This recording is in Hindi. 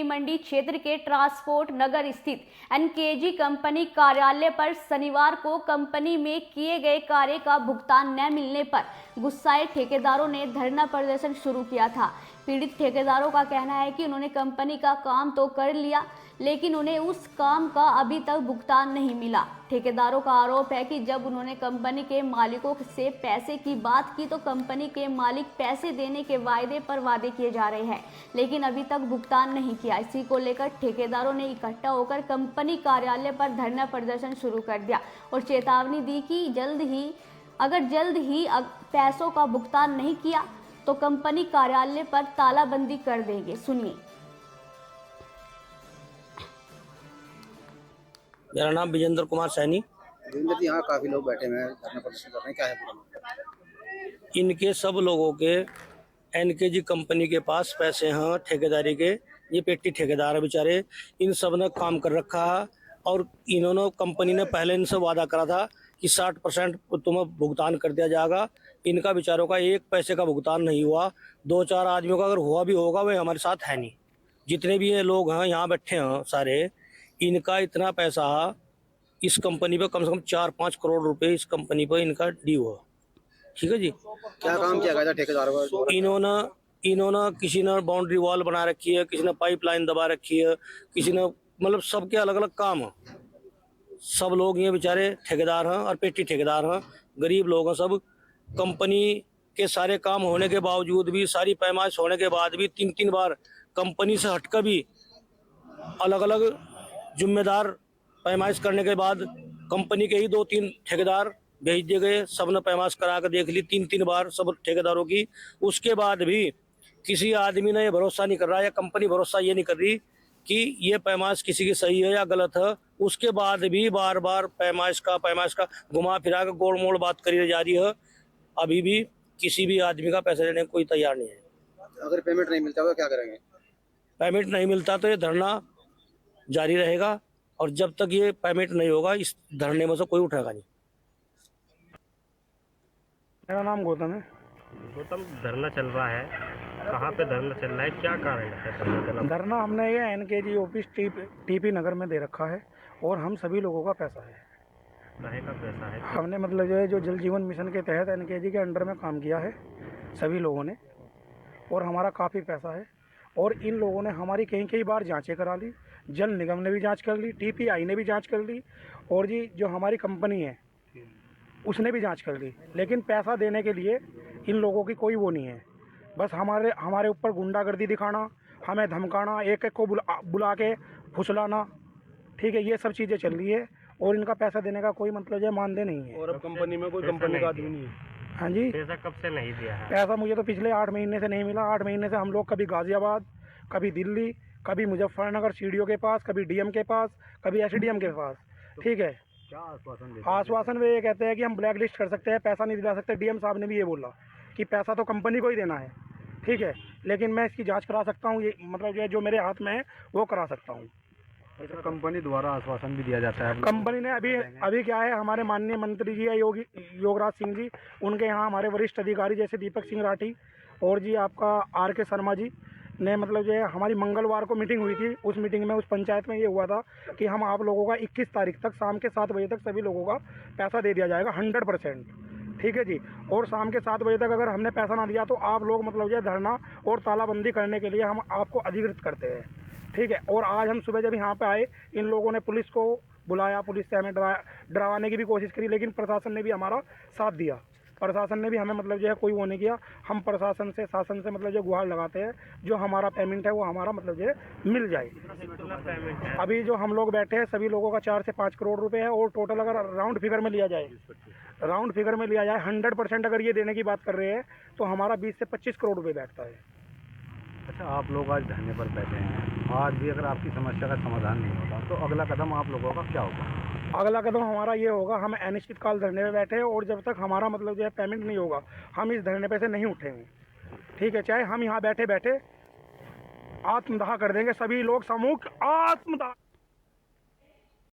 मंडी क्षेत्र के ट्रांसपोर्ट नगर स्थित एनकेजी कंपनी कार्यालय पर शनिवार को कंपनी में किए गए कार्य का भुगतान न मिलने पर गुस्साए ठेकेदारों ने धरना प्रदर्शन शुरू किया था। पीड़ित ठेकेदारों का कहना है कि उन्होंने कंपनी का काम तो कर लिया, लेकिन उन्हें उस काम का अभी तक भुगतान नहीं मिला। ठेकेदारों का आरोप है कि जब उन्होंने कंपनी के मालिकों से पैसे की बात की तो कंपनी के मालिक पैसे देने के वादे पर वादे किए जा रहे हैं, लेकिन अभी तक भुगतान नहीं किया। इसी को लेकर ठेकेदारों ने इकट्ठा होकर कंपनी कार्यालय पर धरना प्रदर्शन शुरू कर दिया और चेतावनी दी कि अगर जल्द ही पैसों का भुगतान नहीं किया तो कंपनी कार्यालय पर तालाबंदी कर देंगे। सुनिए। मेरा नाम विजेंद्र कुमार सैनी। विजेंद्र जी, यहाँ काफी लोग बैठे हुए हैं, धरना प्रदर्शन कर रहे हैं, क्या है पूरा? इनके सब लोगों के एनकेजी कंपनी के पास पैसे हैं ठेकेदारी के। ये पेटी ठेकेदार है बेचारे, इन सब ने काम कर रखा है और इन्होंने कंपनी ने पहले इनसे वादा करा था कि 60% तुम्हें भुगतान कर दिया जाएगा। इनका बेचारों का एक पैसे का भुगतान नहीं हुआ। 2-4 आदमियों का अगर हुआ भी होगा वे हमारे साथ है नहीं। जितने भी ये लोग हैं यहाँ बैठे हैं सारे, इनका इतना पैसा इस कंपनी पे कम से कम 4-5 करोड़ रुपए इस कंपनी पे इनका ड्यू है। ठीक है जी। क्या काम किया गया था ठेकेदार को? इन्होंने किसी ने बाउंड्री वॉल बना रखी है, किसी ने पाइपलाइन दबा रखी है, किसी ने मतलब सबके अलग अलग काम है। सब लोग ये बेचारे ठेकेदार हैं और पेटी ठेकेदार हैं, गरीब लोग हैं सब। कंपनी के सारे काम होने के बावजूद भी, सारी पैमाइश होने के बाद भी 3-3 बार कंपनी से हटकर भी अलग अलग जिम्मेदार पैमाइश करने के बाद कंपनी के ही 2-3 ठेकेदार भेज दिए गए। सब ने पैमाइश करा कर देख ली 3-3 बार सब ठेकेदारों की। उसके बाद भी किसी आदमी ने ये भरोसा नहीं कर रहा, या कंपनी भरोसा ये नहीं कर रही कि ये पैमाइश किसी की सही है या गलत है। उसके बाद भी बार बार पैमाइश का घुमा फिरा कर गोल मोड़ बात करी जा रही है। अभी भी किसी भी आदमी का पैसा देने को कोई तैयार नहीं है। अगर पेमेंट नहीं मिलता तो क्या करेंगे? पेमेंट नहीं मिलता तो ये धरना जारी रहेगा और जब तक ये पेमेंट नहीं होगा इस धरने में से कोई उठेगा नहीं। मेरा नाम गौतम है। गौतम, धरना चल रहा है, कहाँ पे धरना चल रहा है, क्या कारण है? धरना हमने ये एनकेजी ऑफिस टीपी नगर में दे रखा है और हम सभी लोगों का पैसा है। काहे का पैसा है? हमने मतलब जो है जो जल जीवन मिशन के तहत एनकेजी के अंडर में काम किया है सभी लोगों ने, और हमारा काफ़ी पैसा है। और इन लोगों ने हमारी कई बार जांचें करा ली, जल निगम ने भी जांच कर ली, टीपीआई ने भी जांच कर ली, और जी जो हमारी कंपनी है उसने भी जांच कर ली, लेकिन पैसा देने के लिए इन लोगों की कोई वो नहीं है। बस हमारे ऊपर गुंडागर्दी दिखाना, हमें धमकाना, एक एक को बुला के फुसलाना, ठीक है, ये सब चीज़ें चल रही है और इनका पैसा देने का कोई मतलब है मानदेय नहीं है। और अब कंपनी में कोई कंपनी का आदमी नहीं है। हाँ जी, पैसा कब से नहीं दिया है? पैसा मुझे तो पिछले 8 महीने से नहीं मिला। 8 महीने से हम लोग कभी गाजियाबाद, कभी दिल्ली, कभी मुजफ्फरनगर सीडीओ के पास, कभी डीएम के पास, कभी एसडीएम के पास, ठीक है। क्या आश्वासन वे ये कहते हैं कि हम ब्लैक लिस्ट कर सकते हैं, पैसा नहीं दिला सकते। डीएम साहब ने भी ये बोला कि पैसा तो कंपनी को ही देना है, ठीक है, लेकिन मैं इसकी जांच करा सकता हूँ, ये मतलब जो मेरे हाथ में है वो करा सकता हूँ। ऐसा कंपनी द्वारा आश्वासन भी दिया जाता है? कंपनी ने अभी क्या है, हमारे माननीय मंत्री जी है योगराज सिंह जी, उनके यहाँ हमारे वरिष्ठ अधिकारी जैसे दीपक सिंह राठी और जी आपका आर.के. शर्मा जी ने मतलब जो है हमारी मंगलवार को मीटिंग हुई थी। उस मीटिंग में उस पंचायत में ये हुआ था कि हम आप लोगों का 21 तारीख तक शाम के 7 बजे तक सभी लोगों का पैसा दे दिया जाएगा 100%, ठीक है जी। और शाम के 7 बजे तक अगर हमने पैसा ना दिया तो आप लोग मतलब जो धरना और तालाबंदी करने के लिए हम आपको अधिकृत करते हैं, ठीक है। और आज हम सुबह जब यहाँ पे आए, इन लोगों ने पुलिस को बुलाया, पुलिस से हमें डराने की भी कोशिश करी, लेकिन प्रशासन ने भी हमारा साथ दिया। प्रशासन ने भी हमें मतलब जो है कोई वो नहीं किया। हम प्रशासन से, शासन से मतलब जो गुहार लगाते हैं जो हमारा पेमेंट है वो हमारा मतलब जो है मिल जाए। अभी जो हम लोग बैठे हैं सभी लोगों का 4 से 5 करोड़ रुपए है, और टोटल अगर राउंड फिगर में लिया जाए 100% अगर ये देने की बात कर रहे हैं तो हमारा 20 से 25 करोड़ रुपये बैठता है। अच्छा, आप लोग आज धरने पर बैठे हैं, आज भी अगर आपकी समस्या का समाधान नहीं होता तो अगला कदम आप लोगों का क्या होगा? अगला कदम हमारा ये होगा, हम अनिश्चितकाल धरने में बैठे हैं और जब तक हमारा मतलब जो है पेमेंट नहीं होगा हम इस धरने पे से नहीं उठेंगे, ठीक है। चाहे हम यहाँ बैठे बैठे आत्मदाह कर देंगे, सभी लोग सामूहिक आत्मदाह।